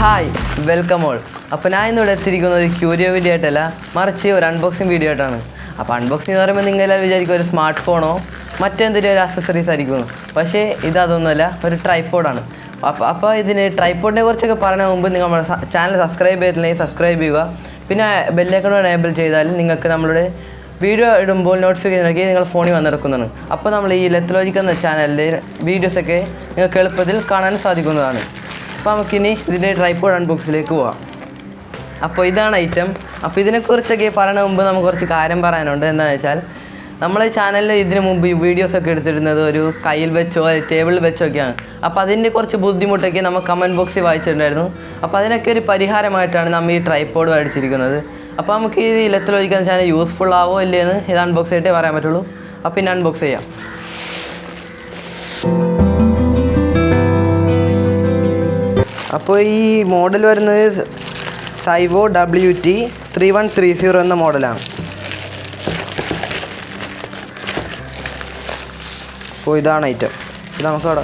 Hi welcome all. അപ്പോൾ ഞാൻ ഇന്നിവിടെ എത്തിയിരിക്കുന്നത് ഒരു ക്യൂരിയോ വീഡിയോ ആയിട്ടല്ല, മറിച്ച് ഒരു അൺബോക്സിങ് വീഡിയോ ആയിട്ടാണ്. അപ്പോൾ അൺബോക്സിങ് എന്ന് പറയുമ്പോൾ നിങ്ങളെല്ലാം വിചാരിക്കും ഒരു സ്മാർട്ട് ഫോണോ മറ്റെന്തെങ്കിലും ഒരു അക്സസറീസ് ആയിരിക്കുമെന്ന്. പക്ഷേ ഇതൊന്നുമല്ല, ഒരു ട്രൈപ്പോഡാണ്. അപ്പോൾ ഇതിന് ട്രൈപ്പോഡിനെ കുറിച്ചൊക്കെ പറയുന്ന മുമ്പ് നിങ്ങൾ നമ്മുടെ ചാനൽ സബ്സ്ക്രൈബ് ചെയ്തിട്ടുണ്ടെങ്കിൽ സബ്സ്ക്രൈബ് ചെയ്യുക. പിന്നെ ബെല്ലൈക്കൺ എനേബിൾ ചെയ്താൽ നിങ്ങൾക്ക് നമ്മളുടെ വീഡിയോ ഇടുമ്പോൾ നോട്ടിഫിക്കേഷൻ ആക്കി നിങ്ങൾ ഫോണിൽ വന്നെടുക്കുന്നതാണ്. അപ്പോൾ നമ്മൾ ഈ ലെത്ലോജിക് എന്ന ചാനലിലെ വീഡിയോസൊക്കെ നിങ്ങൾക്ക് എളുപ്പത്തിൽ കാണാൻ സാധിക്കുന്നതാണ്. അപ്പോൾ നമുക്കിനി ഇതിൻ്റെ ട്രൈപ്പോഡ് അൺബോക്സിലേക്ക് പോവാം. അപ്പോൾ ഇതാണ് ഐറ്റം. അപ്പോൾ ഇതിനെക്കുറിച്ചൊക്കെ പറയുന്ന മുമ്പ് നമുക്ക് കുറച്ച് കാര്യം പറയാനുണ്ട്. എന്താണെന്ന് വെച്ചാൽ നമ്മളെ ചാനലിൽ ഇതിന് മുമ്പ് വീഡിയോസൊക്കെ എടുത്തിരുന്നത് ഒരു കയ്യിൽ വെച്ചോ ടേബിളിൽ വെച്ചൊക്കെയാണ്. അപ്പോൾ അതിൻ്റെ കുറച്ച് ബുദ്ധിമുട്ടൊക്കെ നമ്മൾ കമൻറ്റ് ബോക്സിൽ വായിച്ചിട്ടുണ്ടായിരുന്നു. അപ്പോൾ അതിനൊക്കെ ഒരു പരിഹാരമായിട്ടാണ് നമ്മൾ ഈ ട്രൈപ്പോഡ് മേടിച്ചിരിക്കുന്നത്. അപ്പോൾ നമുക്ക് ഈ ലെത്ലോജിക് എന്ന ചാനൽ യൂസ്ഫുൾ ആവോ ഇല്ലേന്ന് ഇത് അൺബോക്സ് ചെയ്തിട്ടേ പറയാൻ പറ്റുള്ളൂ. അപ്പോൾ പിന്നെ അൺബോക്സ് ചെയ്യാം. അപ്പോൾ ഈ മോഡൽ വരുന്നത് Syvo WT 3130 എന്ന മോഡലാണ്. അപ്പോൾ ഇതാണ് ഐറ്റം. ഇത് നമുക്ക് അവിടെ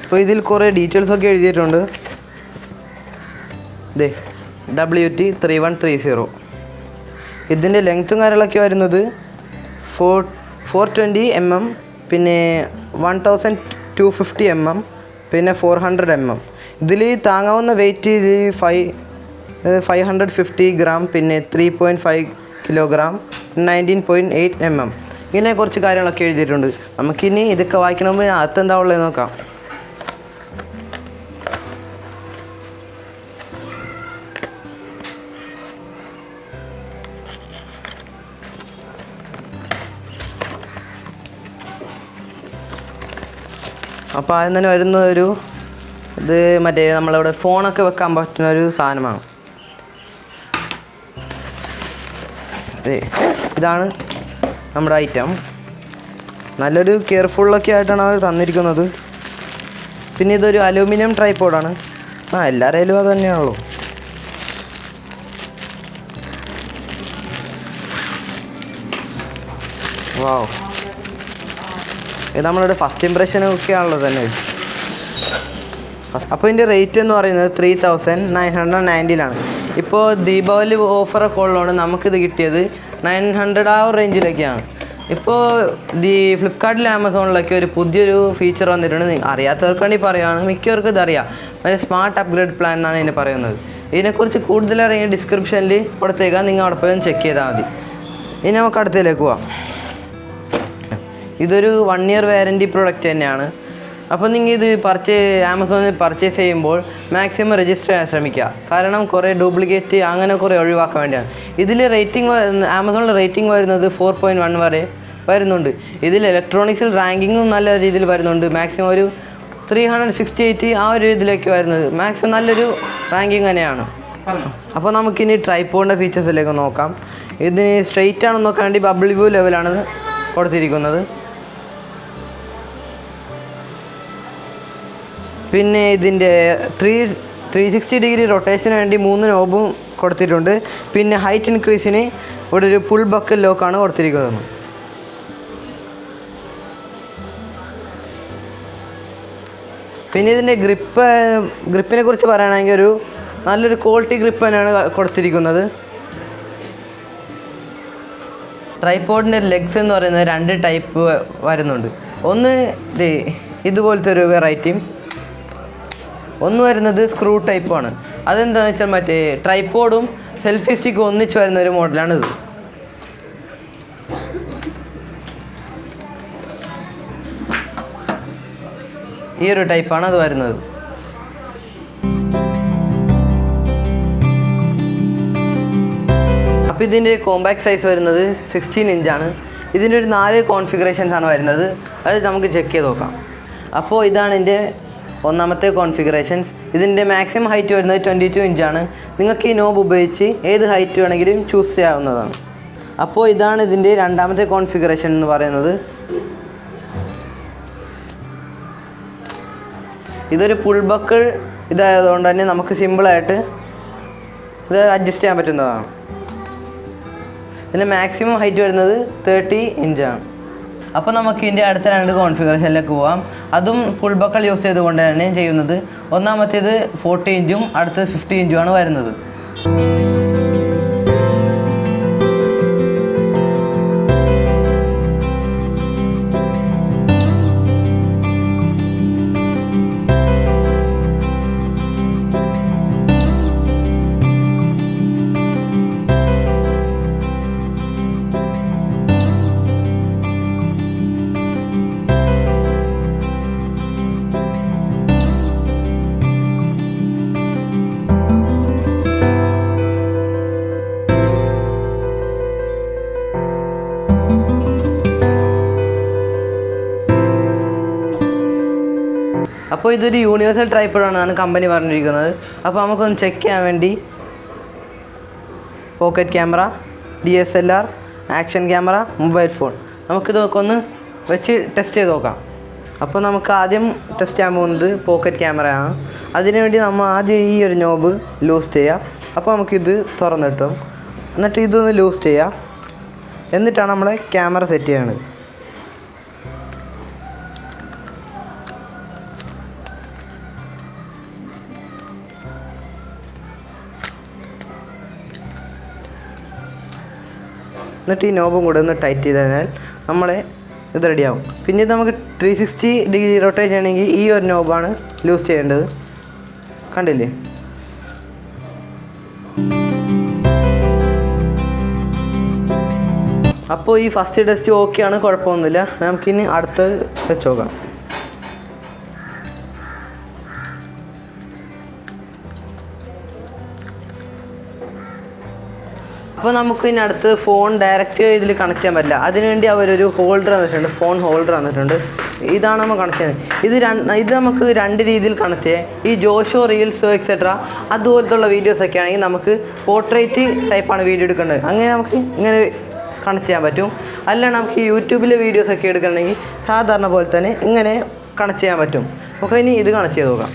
അപ്പോൾ ഇതിൽ കുറേ ഡീറ്റെയിൽസൊക്കെ എഴുതിയിട്ടുണ്ട്. ഇതേ WT 3130. ഇതിൻ്റെ ലെങ്ത്തും കാര്യങ്ങളൊക്കെ വരുന്നത് 420 mm, പിന്നെ 1250 mm, പിന്നെ 400 mm. ഇതിൽ താങ്ങാവുന്ന വെയിറ്റ് 550 ഗ്രാം, പിന്നെ 3.5 കിലോഗ്രാം, 19.8 mm. ഇങ്ങനെ കുറച്ച് കാര്യങ്ങളൊക്കെ എഴുതിയിട്ടുണ്ട്. നമുക്കിനി ഇതൊക്കെ വായിക്കണമെങ്കിൽ അകത്ത് എന്താ ഉള്ളത് നോക്കാം. അപ്പോൾ ആദ്യം തന്നെ വരുന്ന ഇത് മറ്റേ നമ്മളിവിടെ ഫോണൊക്കെ വെക്കാൻ പറ്റുന്ന ഒരു സാധനമാണ്. ഇതാണ് നമ്മുടെ ഐറ്റം. നല്ലൊരു കെയർഫുള്ളൊക്കെ ആയിട്ടാണ് അവർ തന്നിരിക്കുന്നത്. പിന്നെ ഇതൊരു അലൂമിനിയം ട്രൈപ്പോഡാണ്. എല്ലാവരും അത് തന്നെയാണല്ലോ. വാവ്, ഇത് നമ്മളുടെ ഫസ്റ്റ് ഇംപ്രഷനൊക്കെ ആണല്ലോ തന്നെ. അപ്പോൾ ഇതിൻ്റെ റേറ്റ് എന്ന് പറയുന്നത് 3990 ഇപ്പോൾ ദീപാവലി ഓഫറൊക്കെ ഉള്ളതുകൊണ്ട് നമുക്കിത് കിട്ടിയത് 900 ആ റേഞ്ചിലൊക്കെയാണ്. ഇപ്പോൾ ഫ്ലിപ്കാർട്ടിലും ആമസോണിലൊക്കെ ഒരു പുതിയൊരു ഫീച്ചർ വന്നിട്ടുണ്ട്. അറിയാത്തവർക്ക് വേണ്ടി പറയുകയാണ്, മിക്കവർക്കും ഇതറിയാം. ഒരു സ്മാർട്ട് അപ്ഗ്രേഡ് പ്ലാൻ എന്നാണ് ഇതിനെ പറയുന്നത്. ഇതിനെക്കുറിച്ച് കൂടുതൽ അറിയാൻ ഡിസ്ക്രിപ്ഷനിൽ കൊടുത്തേക്കാം, നിങ്ങൾ അവിടെ പോയി ചെക്ക് ചെയ്താൽ മതി. ഇനി നമുക്ക് അടുത്തതിലേക്ക് പോവാം. ഇതൊരു 1 year വാറൻറ്റി പ്രോഡക്റ്റ് തന്നെയാണ്. അപ്പോൾ നിങ്ങൾ ഇത് ആമസോണിൽ പർച്ചേസ് ചെയ്യുമ്പോൾ മാക്സിമം രജിസ്റ്റർ ചെയ്യാൻ ശ്രമിക്കുക. കാരണം കുറേ ഡ്യൂപ്ലിക്കേറ്റ് അങ്ങനെ കുറേ ഒഴിവാക്കാൻ വേണ്ടിയാണ്. ഇതിൽ ആമസോണിൽ റേറ്റിംഗ് വരുന്നത് 4.1 വരെ വരുന്നുണ്ട്. ഇതിൽ ഇലക്ട്രോണിക്സിൽ റാങ്കിങ്ങും നല്ല രീതിയിൽ വരുന്നുണ്ട്. മാക്സിമം ഒരു 368 ആ ഒരു ഇതിലേക്ക് വരുന്നത് മാക്സിമം നല്ലൊരു റാങ്കിങ് തന്നെയാണ്. അപ്പോൾ നമുക്കിനി ട്രൈപ്പോഡിൻ്റെ ഫീച്ചേഴ്സിലേക്ക് നോക്കാം. ഇതിന് സ്ട്രെയിറ്റ് ആണെന്ന് നോക്കാൻ വേണ്ടി ബബിൾ വ്യൂ ലെവലാണ് കൊടുത്തിരിക്കുന്നത്. പിന്നെ ഇതിൻ്റെ 360 ഡിഗ്രി റൊട്ടേഷന് വേണ്ടി 3 നോബും കൊടുത്തിട്ടുണ്ട്. പിന്നെ ഹൈറ്റ് ഇൻക്രീസിന് ഇവിടെ ഒരു പുൾ ബക്കൽ ലോക്കാണ് കൊടുത്തിരിക്കുന്നത്. പിന്നെ ഇതിൻ്റെ ഗ്രിപ്പിനെ കുറിച്ച് പറയുകയാണെങ്കിൽ നല്ലൊരു ക്വാളിറ്റി ഗ്രിപ്പ് തന്നെയാണ് കൊടുത്തിരിക്കുന്നത്. ട്രൈപ്പോഡിൻ്റെ ലെഗ്സ് എന്ന് പറയുന്നത് 2 ടൈപ്പ് വരുന്നുണ്ട്. ഒന്ന് ഇതുപോലത്തെ ഒരു വെറൈറ്റിയും, ഒന്ന് വരുന്നത് സ്ക്രൂ ടൈപ്പാണ്. അതെന്താണെന്ന് വെച്ചാൽ മറ്റേ ട്രൈപ്പോഡും സെൽഫി സ്റ്റിക്കും ഒന്നിച്ച് വരുന്ന ഒരു മോഡലാണിത്. ഈ ഒരു ടൈപ്പാണ് അത് വരുന്നത്. അപ്പോൾ ഇതിൻ്റെ കോമ്പാക്ട് സൈസ് വരുന്നത് 16 ഇഞ്ചാണ്. ഇതിൻ്റെ ഒരു 4 കോൺഫിഗറേഷൻസ് ആണ് വരുന്നത്. അത് നമുക്ക് ചെക്ക് ചെയ്ത് നോക്കാം. അപ്പോൾ ഇതാണ് ഇതിൻ്റെ ഒന്നാമത്തെ കോൺഫിഗറേഷൻസ്. ഇതിൻ്റെ മാക്സിമം ഹൈറ്റ് വരുന്നത് 22 ഇഞ്ചാണ്. നിങ്ങൾക്ക് ഈ നോബ് ഉപയോഗിച്ച് ഏത് ഹൈറ്റ് വേണമെങ്കിലും ചൂസ് ചെയ്യാവുന്നതാണ്. അപ്പോൾ ഇതാണ് ഇതിൻ്റെ രണ്ടാമത്തെ കോൺഫിഗറേഷൻ എന്ന് പറയുന്നത്. ഇതൊരു പുൾ ബക്കിൾ ഇതായതുകൊണ്ട് തന്നെ നമുക്ക് സിമ്പിളായിട്ട് ഇത് അഡ്ജസ്റ്റ് ചെയ്യാൻ പറ്റുന്നതാണ്. ഇതിൻ്റെ മാക്സിമം ഹൈറ്റ് വരുന്നത് 30 ഇഞ്ചാണ്. അപ്പോൾ നമുക്ക് ഇതിൻ്റെ അടുത്ത 2 കോൺഫിഗറേഷനിലേക്ക് പോകാം. അതും ഫുൾ ബക്കൽ യൂസ് ചെയ്തുകൊണ്ട് തന്നെ ചെയ്യുന്നത്. ഒന്നാമത്തേത് 40 ഇഞ്ചും അടുത്തത് 50 ഇഞ്ചുമാണ് വരുന്നത്. അപ്പോൾ ഇതൊരു യൂണിവേഴ്സൽ ട്രൈപ്പോഡാണെന്നാണ് കമ്പനി പറഞ്ഞിരിക്കുന്നത്. അപ്പോൾ നമുക്കൊന്ന് ചെക്ക് ചെയ്യാൻ വേണ്ടി pocket camera, DSLR, action camera, mobile phone നമുക്കിതൊക്കെ ഒന്ന് വെച്ച് ടെസ്റ്റ് ചെയ്ത് നോക്കാം. അപ്പോൾ നമുക്ക് ആദ്യം ടെസ്റ്റ് ചെയ്യാൻ പോകുന്നത് പോക്കറ്റ് ക്യാമറയാണ്. അതിനുവേണ്ടി നമ്മൾ ആദ്യം ഈ ഒരു നോബ് ലൂസ് ചെയ്യാം. അപ്പോൾ നമുക്കിത് തുറന്ന് കിട്ടും. എന്നിട്ട് ഇതൊന്ന് ലൂസ് ചെയ്യാം. എന്നിട്ടാണ് നമ്മൾ ക്യാമറ സെറ്റ് ചെയ്യുന്നത്. എന്നിട്ട് ഈ നോബും കൂടെ ഒന്ന് ടൈറ്റ് ചെയ്ത് കഴിഞ്ഞാൽ നമ്മളെ ഇത് റെഡിയാവും. പിന്നെ ഇത് നമുക്ക് 360 ഡിഗ്രി റൊട്ടേറ്റ് ചെയ്യണമെങ്കിൽ ഈ ഒരു നോബാണ് ലൂസ് ചെയ്യേണ്ടത്. കണ്ടില്ലേ? അപ്പോൾ ഈ ഫസ്റ്റ് ടെസ്റ്റ് ഓക്കെയാണ്, കുഴപ്പമൊന്നുമില്ല. നമുക്കിനി അടുത്തത് വെച്ച് നോക്കാം. അപ്പോൾ നമുക്ക് ഇനി അടുത്ത് ഫോൺ ഡയറക്റ്റ് ഇതിൽ കണക്ട് ചെയ്യാൻ പറ്റില്ല. അതിനുവേണ്ടി അവരൊരു ഹോൾഡർ തന്നിട്ടുണ്ട്, ഫോൺ ഹോൾഡർ തന്നിട്ടുണ്ട്. ഇതാണ് നമ്മൾ കണക്ട് ചെയ്യുന്നത്. ഇത് നമുക്ക് 2 രീതിയിൽ കണക്ട് ചെയ്യാം. ഈ ജോഷോ റീൽസോ എക്സെട്ര അതുപോലത്തുള്ള വീഡിയോസൊക്കെ ആണെങ്കിൽ നമുക്ക് പോർട്രേറ്റ് ടൈപ്പാണ് വീഡിയോ എടുക്കേണ്ടത്. അങ്ങനെ നമുക്ക് ഇങ്ങനെ കണക്ട് ചെയ്യാൻ പറ്റും. അല്ല നമുക്ക് യൂട്യൂബിലെ വീഡിയോസൊക്കെ എടുക്കണമെങ്കിൽ സാധാരണ പോലെ തന്നെ ഇങ്ങനെ കണക്ട് ചെയ്യാൻ പറ്റും. നമുക്ക് ഇനി ഇത് കണക്ട് ചെയ്ത് നോക്കാം.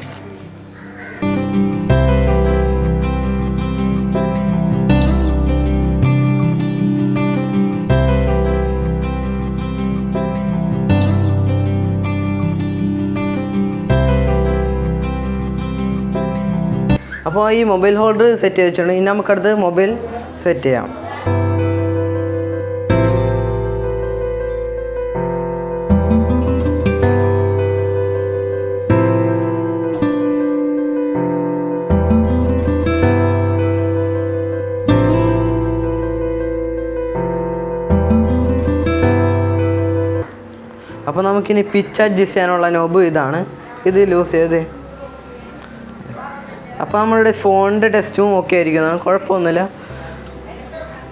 അപ്പോൾ ഈ മൊബൈൽ ഹോൾഡർ സെറ്റ് ചെയ്ത് വെച്ചിട്ടുണ്ട്. ഇനി നമുക്കടുത്ത് മൊബൈൽ സെറ്റ് ചെയ്യാം. അപ്പോൾ നമുക്കിനി പിച്ച് അഡ്ജസ്റ്റ് ചെയ്യാനുള്ള നോബ് ഇതാണ്. ഇത് ലൂസ് ചെയ്ത് അപ്പോൾ നമ്മളുടെ ഫോണിൻ്റെ ടെസ്റ്റും ഓക്കെ ആയിരിക്കുന്നതാണ്, കുഴപ്പമൊന്നുമില്ല.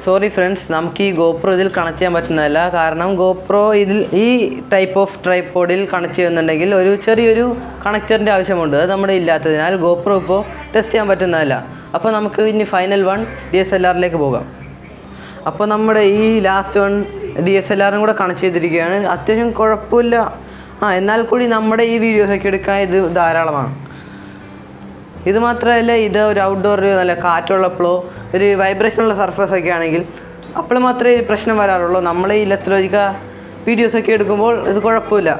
സോറി ഫ്രണ്ട്സ്, നമുക്ക് ഈ ഗോപ്രോ ഇതിൽ കണക്ട് ചെയ്യാൻ പറ്റുന്നതല്ല. കാരണം ഗോപ്രോ ഇതിൽ ഈ ടൈപ്പ് ഓഫ് ട്രൈപ്പോഡിൽ കണക്ട് ചെയ്യുന്നുണ്ടെങ്കിൽ ഒരു ചെറിയൊരു കണക്ടറിൻ്റെ ആവശ്യമുണ്ട്. അത് നമ്മുടെ ഇല്ലാത്തതിനാൽ ഗോപ്രോ ഇപ്പോൾ ടെസ്റ്റ് ചെയ്യാൻ പറ്റുന്നതല്ല. അപ്പോൾ നമുക്ക് ഇനി ഫൈനൽ വൺ DSLRലേക്ക് പോകാം. അപ്പോൾ നമ്മുടെ ഈ ലാസ്റ്റ് വൺ DSLRും കൂടെ കണക്ട് ചെയ്തിരിക്കുകയാണ്. അത്യാവശ്യം കുഴപ്പമില്ല. എന്നാൽ കൂടി നമ്മുടെ ഈ വീഡിയോസൊക്കെ എടുക്കാൻ ഇത് ധാരാളമാണ്. ഇത് മാത്രമല്ല, ഇത് ഒരു ഔട്ട്ഡോർ നല്ല കാറ്റുള്ളപ്പോഴോ ഒരു വൈബ്രേഷനുള്ള സർഫസൊക്കെ ആണെങ്കിൽ അപ്പോൾ മാത്രമേ ഈ പ്രശ്നം വരാറുള്ളൂ. നമ്മൾ ഈ ഇലക്ട്രോണിക്ക വീഡിയോസൊക്കെ എടുക്കുമ്പോൾ ഇത് കുഴപ്പമില്ല.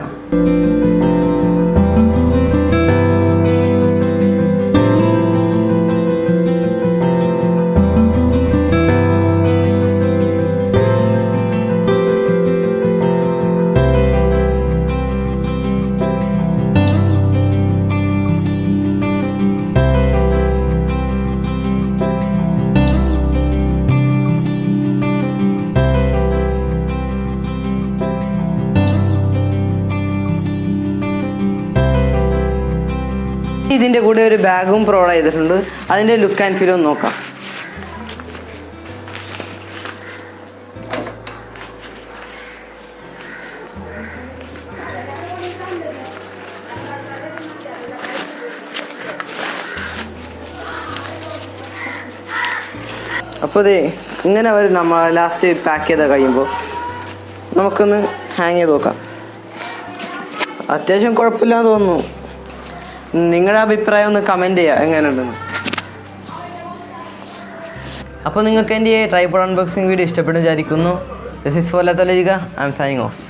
ഇതിൻ്റെ കൂടെ ഒരു ബാഗും പ്രൊവൈഡ് ചെയ്തിട്ടുണ്ട്. അതിൻ്റെ ലുക്ക് ആൻഡ് ഫീൽ ഒന്ന് നോക്കാം. അപ്പോൾ ഇതേ ഇങ്ങനെ വരും. നമ്മൾ ലാസ്റ്റ് പാക്ക് ചെയ്ത് കഴിയുമ്പോൾ നമുക്കൊന്ന് ഹാങ് ചെയ്ത് നോക്കാം. അത്യാവശ്യം കുഴപ്പമില്ലാന്ന് തോന്നുന്നു. നിങ്ങളുടെ അഭിപ്രായം ഒന്ന് കമൻറ്റ് ചെയ്യുക എങ്ങനെയുണ്ടെന്ന്. അപ്പോൾ നിങ്ങൾക്ക് എൻ്റെ ട്രൈപോഡ് അൺബോക്സിംഗ് വീഡിയോ ഇഷ്ടപ്പെട്ടു വിചാരിക്കുന്നു. ദിസ് ഈസ് ഫോർ ലത്തോലജിക. I'm signing of.